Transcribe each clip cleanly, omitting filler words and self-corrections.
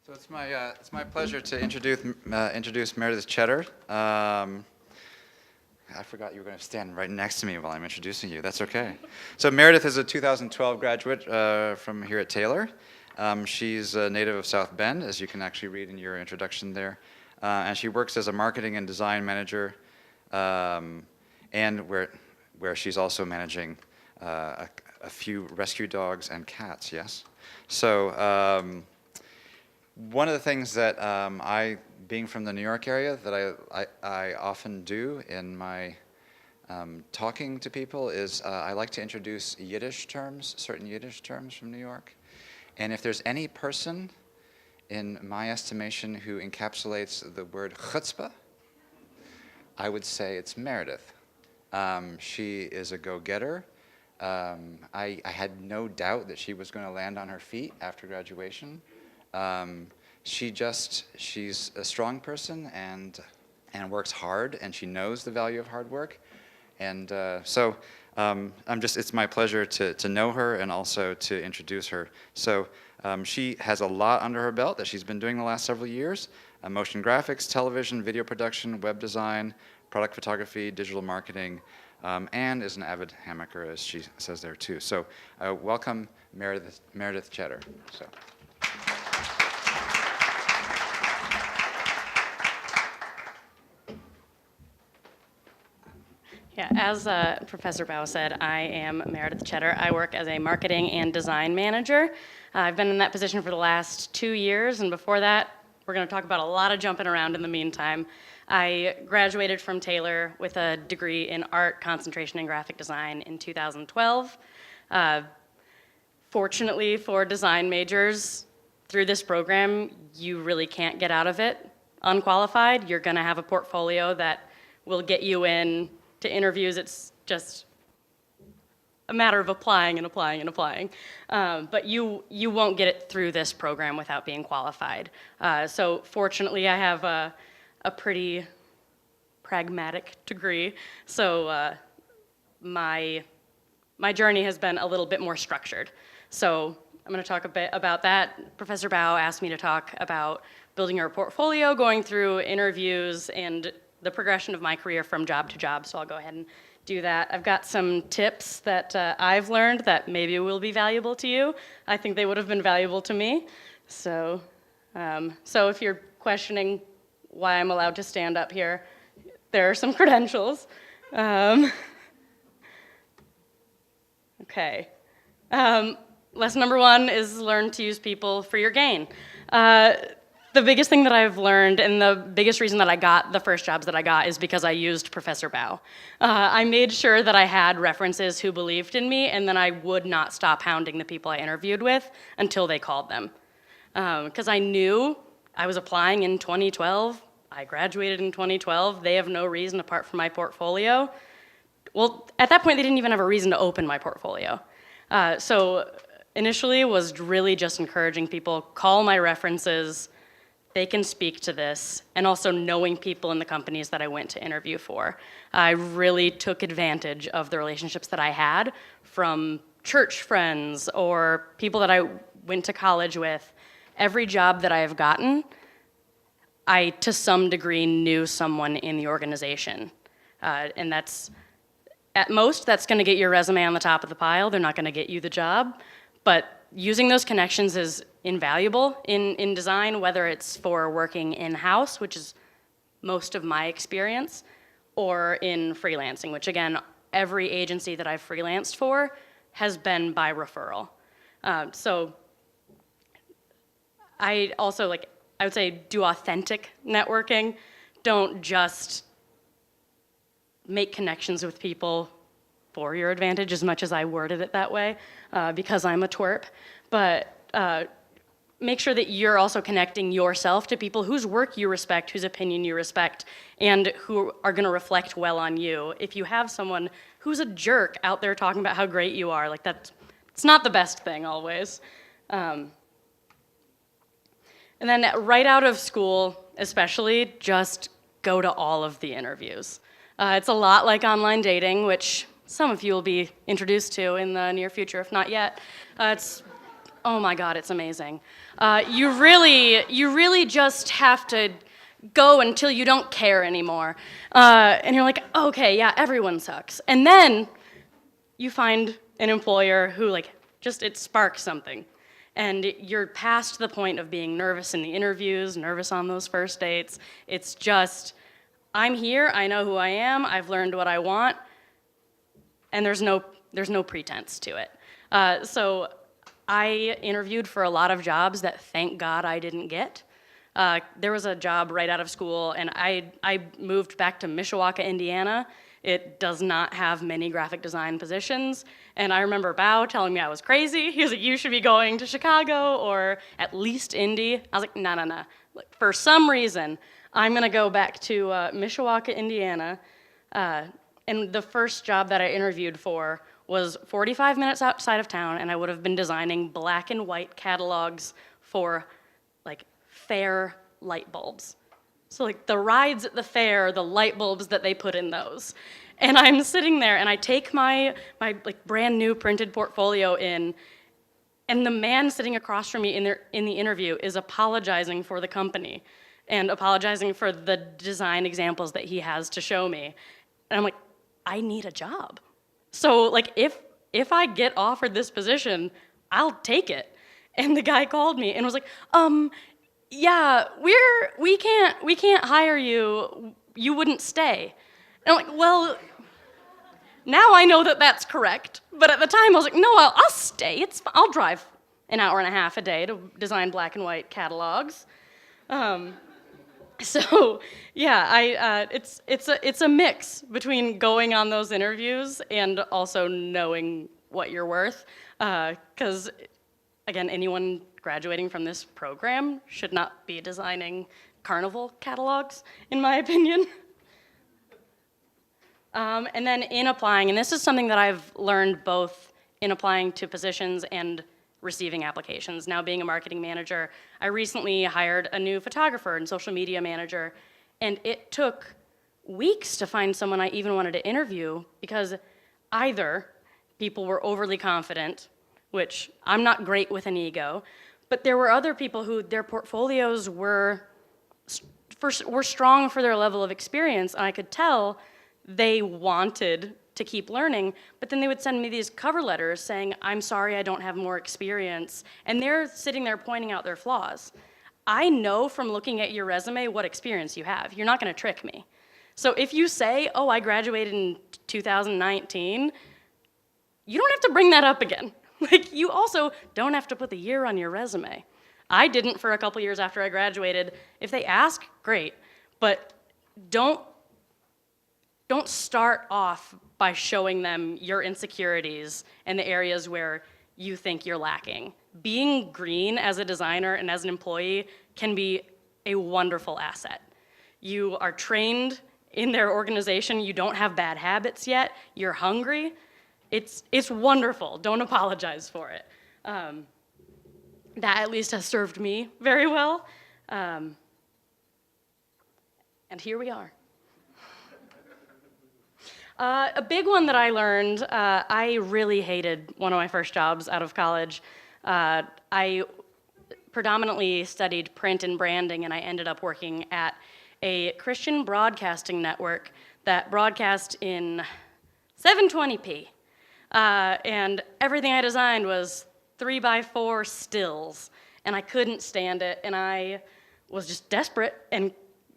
So it's my pleasure to introduce Meredith Tschetter. I forgot you were going to stand right next to me while I'm introducing you. That's okay. So Meredith is a 2012 graduate from here at Taylor. She's a native of South Bend, as you can actually read in your introduction there. And she works as a marketing and design manager, and where she's also managing a few rescue dogs and cats. Yes. So. One of the things that being from the New York area, that I often do in my talking to people is I like to introduce Yiddish terms, certain Yiddish terms from New York. And if there's any person, in my estimation, who encapsulates the word chutzpah, I would say it's Meredith. She is a go-getter. I had no doubt that she was going to land on her feet after graduation. She's a strong person and works hard, and she knows the value of hard work. And so it's my pleasure to know her and also to introduce her. So she has a lot under her belt that she's been doing the last several years: motion graphics, television, video production, web design, product photography, digital marketing, and is an avid hammocker, as she says there too. So welcome Meredith Tschetter. So. Yeah, as Professor Bao said, I am Meredith Tschetter. I work as a marketing and design manager. I've been in that position for the last 2 years, and before that, we're going to talk about a lot of jumping around in the meantime. I graduated from Taylor with a degree in art, concentration in graphic design in 2012. Fortunately for design majors, through this program, you really can't get out of it unqualified. You're going to have a portfolio that will get you in to interviews. It's just a matter of applying and applying and applying. But you won't get it through this program without being qualified. So fortunately, I have a pretty pragmatic degree. So my journey has been a little bit more structured. So I'm going to talk a bit about that. Professor Bao asked me to talk about building your portfolio, going through interviews, and the progression of my career from job to job, so I'll go ahead and do that. I've got some tips that I've learned that maybe will be valuable to you. I think they would have been valuable to me. So if you're questioning why I'm allowed to stand up here, there are some credentials. Okay. Lesson number 1 is learn to use people for your gain. The biggest thing that I've learned, and the biggest reason that I got the first jobs that I got, is because I used Professor Bao. I made sure that I had references who believed in me, and then I would not stop hounding the people I interviewed with until they called them. Because I knew I was applying in 2012. I graduated in 2012. They have no reason apart from my portfolio. Well, at that point, they didn't even have a reason to open my portfolio. So initially was really just encouraging people, call my references. They can speak to this, and also knowing people in the companies that I went to interview for. I really took advantage of the relationships that I had from church friends or people that I went to college with. Every job that I have gotten, I, to some degree, knew someone in the organization. And that's, at most, that's gonna get your resume on the top of the pile. They're not gonna get you the job, but using those connections is invaluable in design, whether it's for working in-house, which is most of my experience, or in freelancing, which again, every agency that I've freelanced for has been by referral. So I also, I would say, do authentic networking. Don't just make connections with people for your advantage, as much as I worded it that way, because I'm a twerp. But make sure that you're also connecting yourself to people whose work you respect, whose opinion you respect, and who are gonna reflect well on you. If you have someone who's a jerk out there talking about how great you are, it's not the best thing always. And then right out of school, especially, just go to all of the interviews. It's a lot like online dating, which some of you will be introduced to in the near future, if not yet. It's oh my God, it's amazing. You really just have to go until you don't care anymore. And you're like, okay, yeah, everyone sucks. And then you find an employer who it sparks something. And you're past the point of being nervous in the interviews, nervous on those first dates. It's just, I'm here, I know who I am, I've learned what I want, and there's no pretense to it. So I interviewed for a lot of jobs that thank God I didn't get. There was a job right out of school, and I moved back to Mishawaka, Indiana. It does not have many graphic design positions, and I remember Bao telling me I was crazy. He was like, you should be going to Chicago or at least Indy. I was like, no. For some reason, I'm gonna go back to Mishawaka, Indiana, and the first job that I interviewed for was 45 minutes outside of town, and I would have been designing black and white catalogs for fair light bulbs. So the rides at the fair, the light bulbs that they put in those. And I'm sitting there and I take my brand new printed portfolio in, and the man sitting across from me in the interview is apologizing for the company and apologizing for the design examples that he has to show me. And I'm like, I need a job. So if I get offered this position, I'll take it. And the guy called me and was like, yeah, we can't hire you. You wouldn't stay. And I'm like, well, now I know that that's correct. But at the time I was like, no, I'll stay. I'll drive an hour and a half a day to design black and white catalogs. So yeah, it's a mix between going on those interviews and also knowing what you're worth. 'Cause again, anyone graduating from this program should not be designing carnival catalogs, in my opinion. And then in applying, and this is something that I've learned both in applying to positions and receiving applications. Now being a marketing manager, I recently hired a new photographer and social media manager, and it took weeks to find someone I even wanted to interview because either people were overly confident, which I'm not great with an ego, but there were other people who their portfolios were strong for their level of experience, and I could tell they wanted to keep learning, but then they would send me these cover letters saying, I'm sorry I don't have more experience, and they're sitting there pointing out their flaws. I know from looking at your resume what experience you have. You're not gonna trick me. So if you say, oh, I graduated in 2019, you don't have to bring that up again. You also don't have to put the year on your resume. I didn't for a couple years after I graduated. If they ask, great, but don't start off by showing them your insecurities and the areas where you think you're lacking. Being green as a designer and as an employee can be a wonderful asset. You are trained in their organization, you don't have bad habits yet, you're hungry. It's wonderful, don't apologize for it. That at least has served me very well. And here we are. A big one that I learned, I really hated one of my first jobs out of college. I predominantly studied print and branding, and I ended up working at a Christian broadcasting network that broadcast in 720p. And everything I designed was 3x4 stills, and I couldn't stand it, and I was just desperate and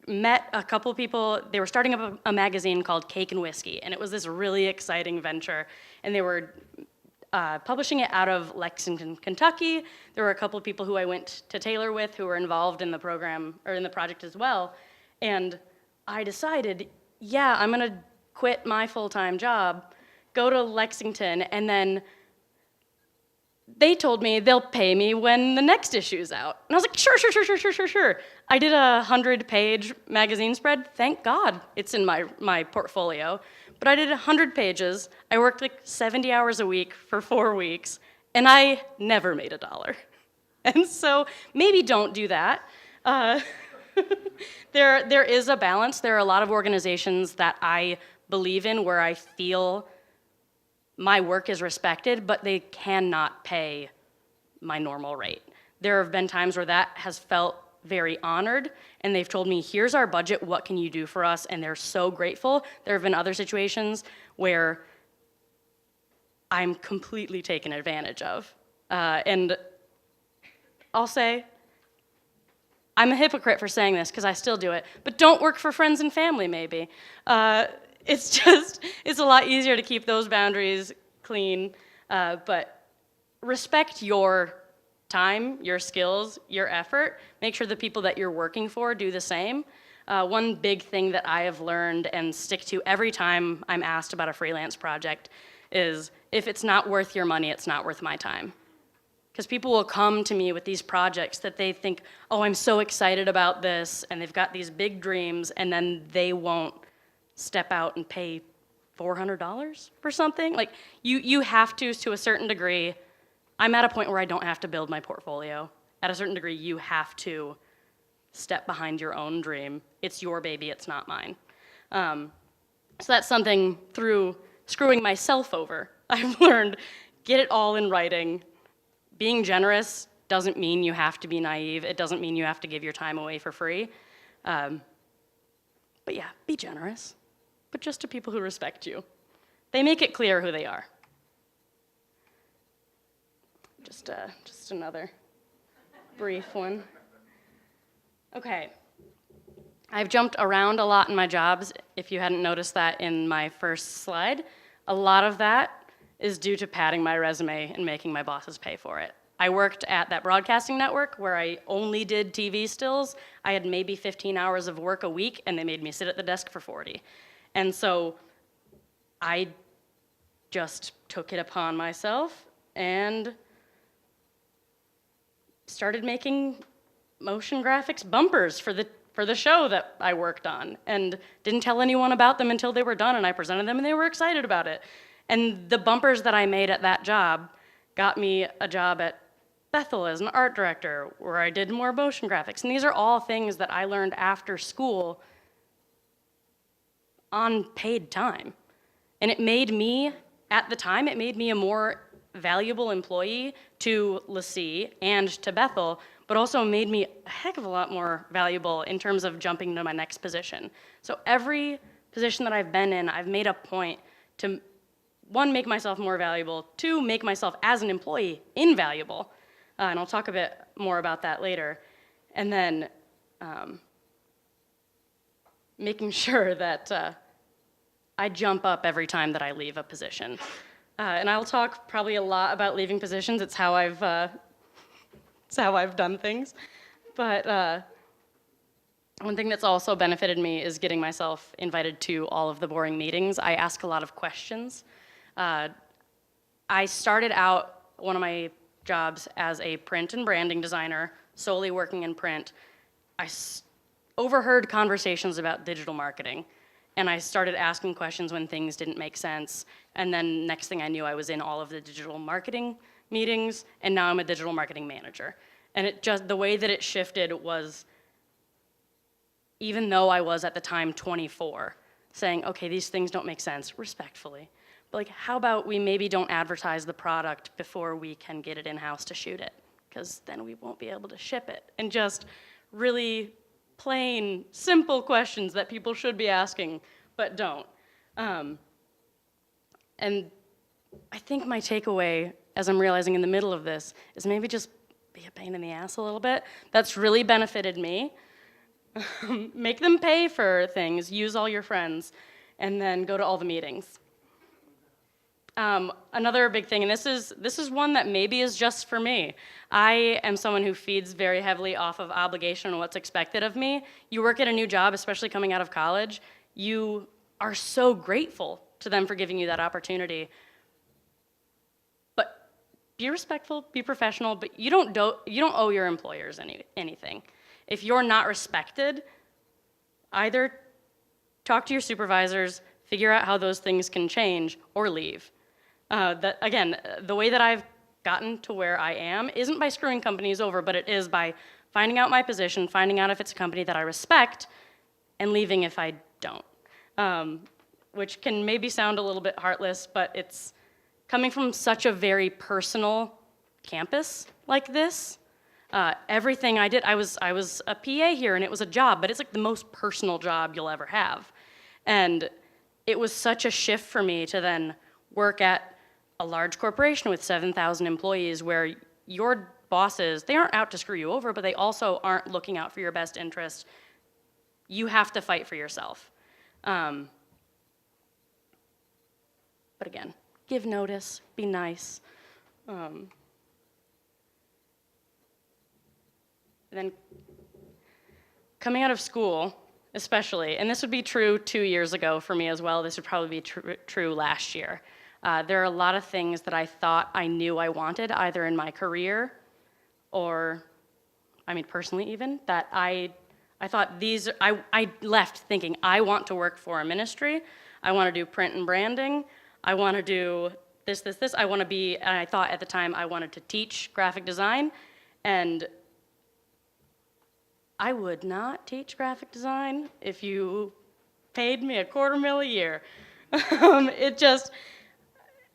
met a couple people. They were starting up a magazine called Cake and Whiskey, and it was this really exciting venture, and they were publishing it out of Lexington, Kentucky. There were a couple people who I went to Taylor with who were involved in the program, or in the project as well, and I decided, yeah, I'm gonna quit my full-time job, go to Lexington, and then they told me they'll pay me when the next issue's out. And I was like, sure. I did a 100-page magazine spread. Thank God it's in my portfolio. But I did 100 pages. I worked 70 hours a week for 4 weeks, and I never made $1. And so maybe don't do that. There is a balance. There are a lot of organizations that I believe in where I feel my work is respected, but they cannot pay my normal rate. There have been times where that has felt very honored, and they've told me, here's our budget, what can you do for us? And they're so grateful. There have been other situations where I'm completely taken advantage of. And I'll say, I'm a hypocrite for saying this because I still do it, but don't work for friends and family maybe. It's a lot easier to keep those boundaries clean, but respect your time, your skills, your effort. Make sure the people that you're working for do the same. One big thing that I have learned and stick to every time I'm asked about a freelance project is, if it's not worth your money, it's not worth my time. Because people will come to me with these projects that they think, oh, I'm so excited about this, and they've got these big dreams, and then they won't step out and pay $400 for something. Like, you have to a certain degree. I'm at a point where I don't have to build my portfolio. At a certain degree, you have to step behind your own dream. It's your baby, it's not mine. So that's something through screwing myself over. I've learned, get it all in writing. Being generous doesn't mean you have to be naive. It doesn't mean you have to give your time away for free. But yeah, be generous, but just to people who respect you. They make it clear who they are. Just another brief one. Okay. I've jumped around a lot in my jobs, if you hadn't noticed that in my first slide. A lot of that is due to padding my resume and making my bosses pay for it. I worked at that broadcasting network where I only did TV stills. I had maybe 15 hours of work a week, and they made me sit at the desk for 40. And so I just took it upon myself and started making motion graphics bumpers for the show that I worked on, and didn't tell anyone about them until they were done, and I presented them, and they were excited about it. And the bumpers that I made at that job got me a job at Bethel as an art director, where I did more motion graphics. And these are all things that I learned after school on paid time. And it made me, at the time, it made me a more valuable employee to LaCie and to Bethel, but also made me a heck of a lot more valuable in terms of jumping to my next position. So every position that I've been in, I've made a point to, one, make myself more valuable, two, make myself as an employee invaluable. And I'll talk a bit more about that later. And then making sure that I jump up every time that I leave a position. And I'll talk probably a lot about leaving positions. It's how I've done things. But one thing that's also benefited me is getting myself invited to all of the boring meetings. I ask a lot of questions. I started out one of my jobs as a print and branding designer, solely working in print. I overheard conversations about digital marketing, and I started asking questions when things didn't make sense. And then next thing I knew, I was in all of the digital marketing meetings, and now I'm a digital marketing manager. And it just, the way that it shifted was, even though I was at the time 24, saying, okay, these things don't make sense, respectfully. But like, how about we maybe don't advertise the product before we can get it in-house to shoot it? Because then we won't be able to ship it. And just really plain, simple questions that people should be asking, but don't. And I think my takeaway, as I'm realizing in the middle of this, is maybe just be a pain in the ass a little bit. That's really benefited me. Make them pay for things, use all your friends, and then go to all the meetings. Another big thing, and this is one that maybe is just for me. I am someone who feeds very heavily off of obligation and what's expected of me. You work at a new job, especially coming out of college, you are so grateful to them for giving you that opportunity. But be respectful, be professional, but you don't owe your employers anything. If you're not respected, either talk to your supervisors, figure out how those things can change, or leave. Again, the way that I've gotten to where I am isn't by screwing companies over, but it is by finding out my position, finding out if it's a company that I respect, and leaving if I don't. Which can maybe sound a little bit heartless, but it's coming from such a very personal campus like this. Everything I did, I was a PA here, and it was a job, but it's like the most personal job you'll ever have. And it was such a shift for me to then work at a large corporation with 7,000 employees where your bosses, they aren't out to screw you over, but they also aren't looking out for your best interest. You have to fight for yourself. But again, give notice, be nice. Then coming out of school, especially, and this would be true 2 years ago for me as well, this would probably be true last year. There are a lot of things that I thought I knew I wanted, either in my career or, personally even, that I thought I left thinking, I want to work for a ministry, I want to do print and branding, I want to do this, I want to be, and I thought at the time I wanted to teach graphic design, and I would not teach graphic design if you paid me $250,000 a year.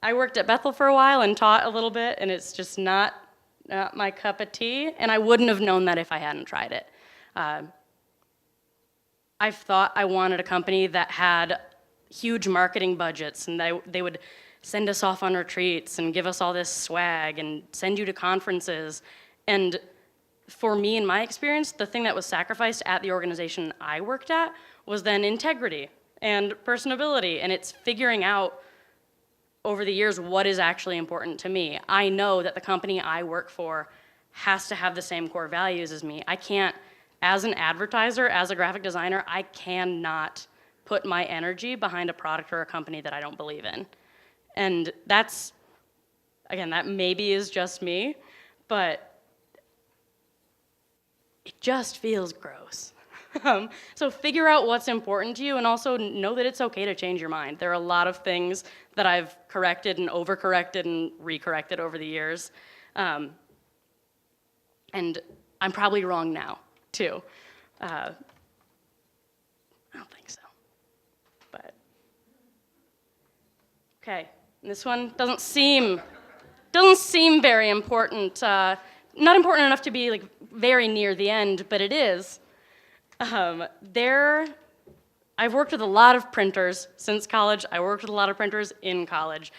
I worked at Bethel for a while and taught a little bit, and it's just not my cup of tea, and I wouldn't have known that if I hadn't tried it. I've thought I wanted a company that had huge marketing budgets, and they would send us off on retreats and give us all this swag and send you to conferences. And for me, in my experience, the thing that was sacrificed at the organization I worked at was then integrity and personability, and it's figuring out over the years what is actually important to me. I know that the company I work for has to have the same core values as me. I can't, as an advertiser, as a graphic designer, I cannot put my energy behind a product or a company that I don't believe in. And that's, again, that maybe is just me, but it just feels gross. So figure out what's important to you, and also know that it's okay to change your mind. There are a lot of things that I've corrected and overcorrected and recorrected over the years. And I'm probably wrong now, too. I don't think so. But, okay, this one doesn't seem very important. Not important enough to be like very near the end, but it is. I've worked with a lot of printers since college. I worked with a lot of printers in college.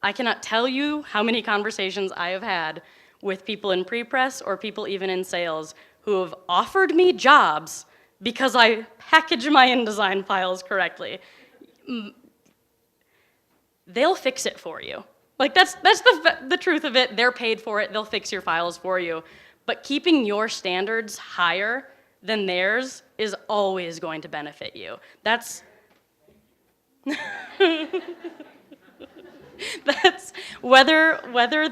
I cannot tell you how many conversations I have had with people in pre-press or people even in sales who have offered me jobs because I package my InDesign files correctly. They'll fix it for you. Like that's the truth of it. They're paid for it. They'll fix your files for you. But keeping your standards higher than theirs is always going to benefit you. That's whether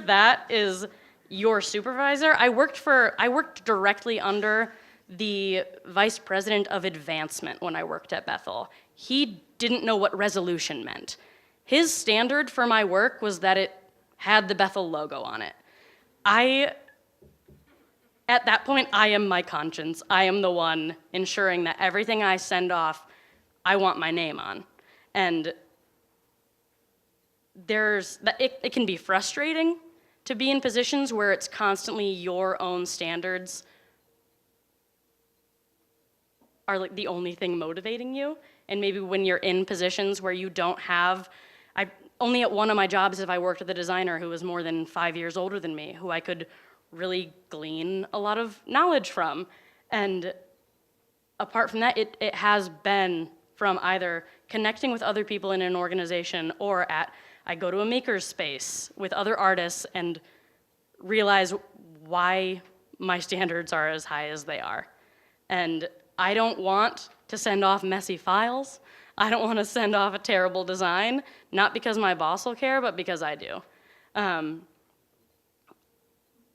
that is your supervisor. I worked directly under the vice president of advancement when I worked at Bethel. He didn't know what resolution meant. His standard for my work was that it had the Bethel logo on it. At that point, I am my conscience. I am the one ensuring that everything I send off, I want my name on. And it can be frustrating to be in positions where it's constantly your own standards are like the only thing motivating you. And maybe when you're in positions where you don't have, only at one of my jobs have I worked with a designer who was more than 5 years older than me, who I could really glean a lot of knowledge from. And apart from that, it has been from either connecting with other people in an organization or I go to a maker's space with other artists and realize why my standards are as high as they are. And I don't want to send off messy files. I don't want to send off a terrible design, not because my boss will care, but because I do.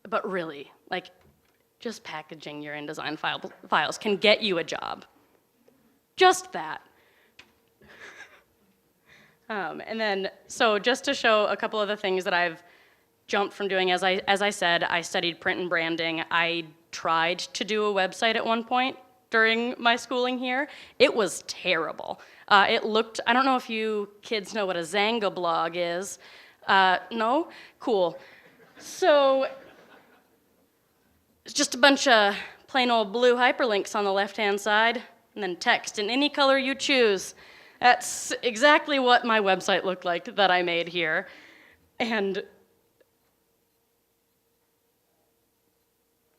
But really, like, just packaging your InDesign files can get you a job. Just that. And then, so just to show a couple of the things that I've jumped from doing, as I said, I studied print and branding. I tried to do a website at one point during my schooling here. It was terrible. It looked, I don't know if you kids know what a Zanga blog is. No? Cool. So it's just a bunch of plain old blue hyperlinks on the left-hand side, and then text in any color you choose. That's exactly what my website looked like that I made here. And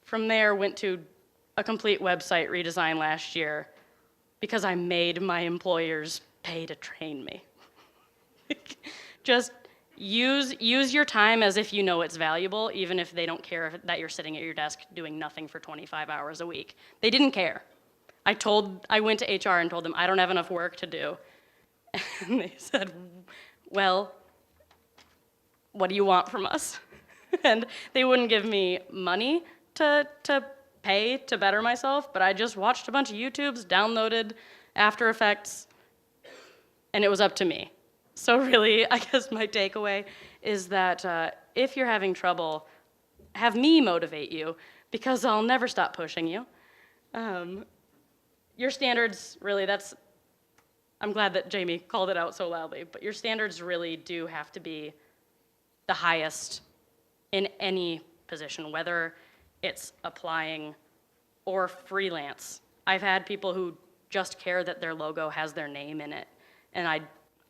from there, went to a complete website redesign last year because I made my employers pay to train me. Just use your time as if you know it's valuable, even if they don't care that you're sitting at your desk doing nothing for 25 hours a week. They didn't care. I went to HR and told them, I don't have enough work to do. And they said, well, what do you want from us? And they wouldn't give me money to pay to better myself, but I just watched a bunch of YouTubes, downloaded After Effects, and it was up to me. So really, I guess my takeaway is that if you're having trouble, have me motivate you, because I'll never stop pushing you. Your standards, really, I'm glad that Jamie called it out so loudly, but your standards really do have to be the highest in any position, whether it's applying or freelance. I've had people who just care that their logo has their name in it, and I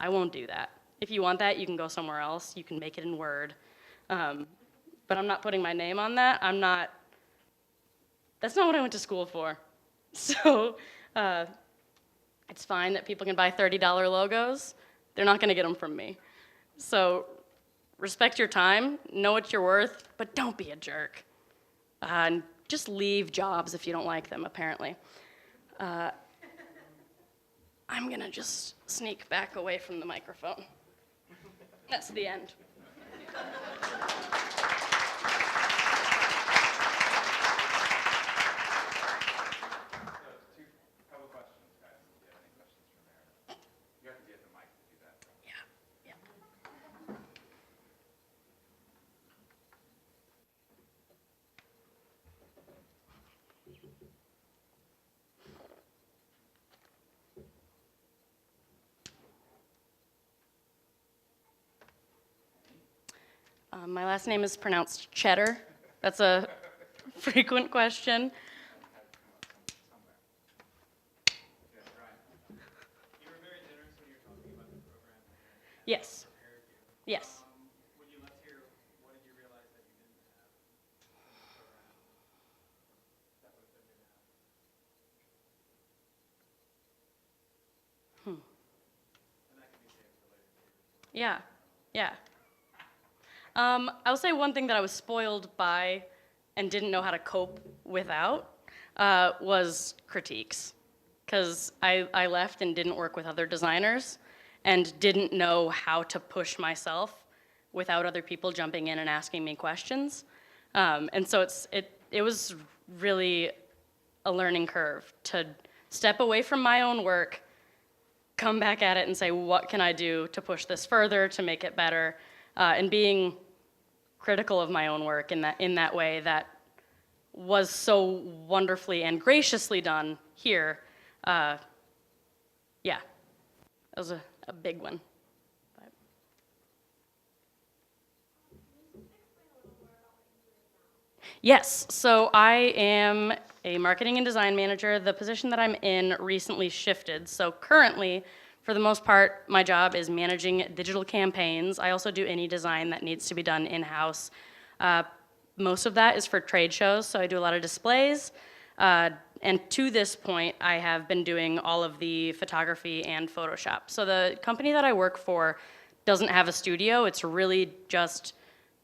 won't do that. If you want that, you can go somewhere else. You can make it in Word. But I'm not putting my name on that. That's not what I went to school for. So it's fine that people can buy $30 logos. They're not gonna get them from me. So respect your time, know what you're worth, but don't be a jerk. And just leave jobs if you don't like them, apparently. I'm gonna just sneak back away from the microphone. That's the end. Couple questions, guys. Do you have any questions for Meredith? You have to be at the mic to do that. Yeah. My last name is pronounced Tschetter. That's a frequent question. Yes. Yes. When you left here, what did you realize that you didn't have in the program that would have been good to have? And that can be saved for later too. Yeah. I will say one thing that I was spoiled by and didn't know how to cope without was critiques. Because I left and didn't work with other designers and didn't know how to push myself without other people jumping in and asking me questions. And so it was really a learning curve to step away from my own work, come back at it and say, what can I do to push this further, to make it better, and being critical of my own work in that way that was so wonderfully and graciously done here. Yeah, that was a big one. But. Yes, so I am a marketing and design manager. The position that I'm in recently shifted. So currently, for the most part, my job is managing digital campaigns. I also do any design that needs to be done in-house. Most of that is for trade shows, so I do a lot of displays. And to this point, I have been doing all of the photography and Photoshop. So the company that I work for doesn't have a studio. It's really just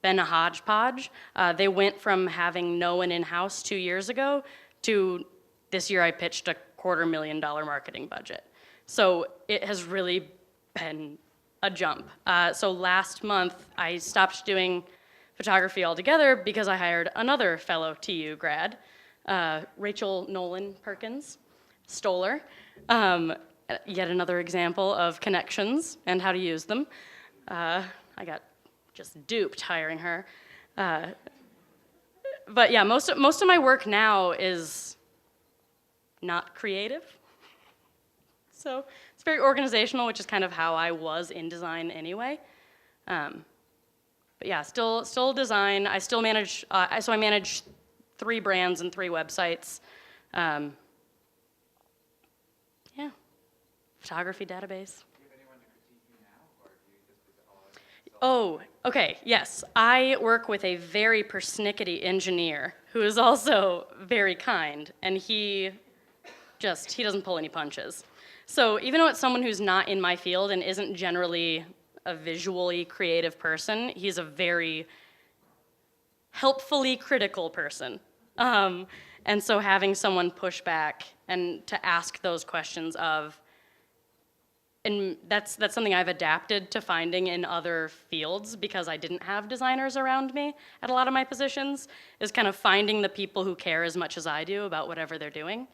been a hodgepodge. They went from having no one in-house 2 years ago to this year I pitched a $250,000 marketing budget. So it has really been a jump. So last month, I stopped doing photography altogether because I hired another fellow TU grad, Rachel Nolan Perkins, Stoller. Yet another example of connections and how to use them. I got just duped hiring her. But yeah, most of my work now is not creative. So it's very organizational, which is kind of how I was in design anyway. But yeah, still design. I still manage, so I manage 3 brands and 3 websites. Yeah, photography database. Oh, okay, yes. I work with a very persnickety engineer who is also very kind, and he doesn't pull any punches. So even though it's someone who's not in my field and isn't generally a visually creative person, he's a very helpfully critical person. And so having someone push back and to ask those questions of, and that's something I've adapted to finding in other fields because I didn't have designers around me at a lot of my positions, is kind of finding the people who care as much as I do about whatever they're doing,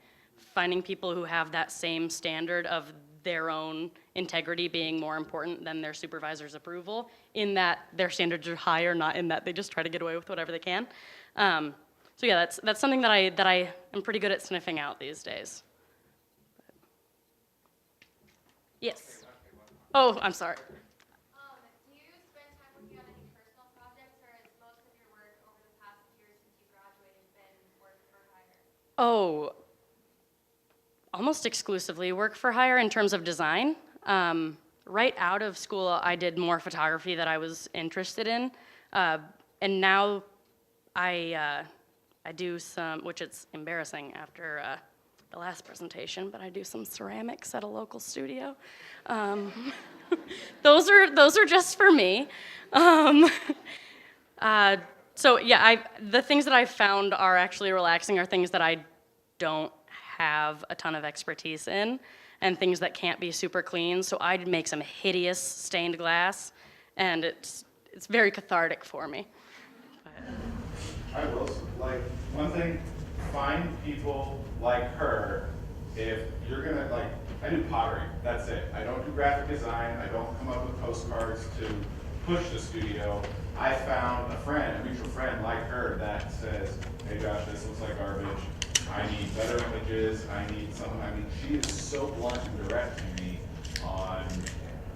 finding people who have that same standard of their own integrity being more important than their supervisor's approval, in that their standards are higher, not in that they just try to get away with whatever they can. So yeah, that's something that I am pretty good at sniffing out these days. Yes. Oh, I'm sorry. Do you spend time working on any personal projects, or has most of your work over the past year since you graduated been work for hire? Oh, almost exclusively work for hire in terms of design. Right out of school, I did more photography that I was interested in, and now I do some, which it's embarrassing after the last presentation, but I do some ceramics at a local studio. Those are just for me. So yeah, the things that I've found are actually relaxing are things that I don't have a ton of expertise in, and things that can't be super clean. So I'd make some hideous stained glass, and it's very cathartic for me. I will, like, one thing, find people like her. If you're gonna, like, I do pottery, that's it. I don't do graphic design, I don't come up with postcards to push the studio. I found a mutual friend like her that says, hey Josh, this looks like garbage. I need better images, I need something. I mean, she is so blunt and direct to me on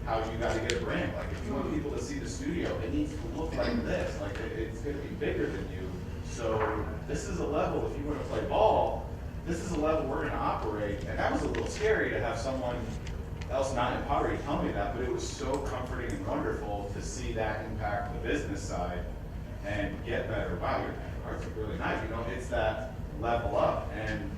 how you gotta get a brand. Like, if you want people to see the studio, it needs to look like this. Like, it's gonna be bigger than you. So this is a level, if you want to play ball, this is a level we're going to operate. And that was a little scary to have someone else not in pottery tell me that, but it was so comforting and wonderful to see that impact the business side and get better. Wow, your cards look really nice. You know, it's that level up. And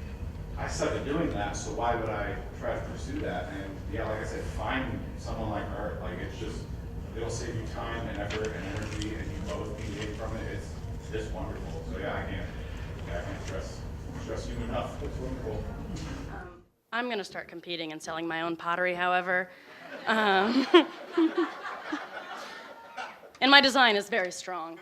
I started doing that, so why would I try to pursue that? And yeah, like I said, find someone like her. Like, it's just, it'll save you time and effort and energy, and you both can gain from it. It's just wonderful. So yeah, I can't stress you enough. It's wonderful. I'm gonna start competing and selling my own pottery, however. And my design is very strong.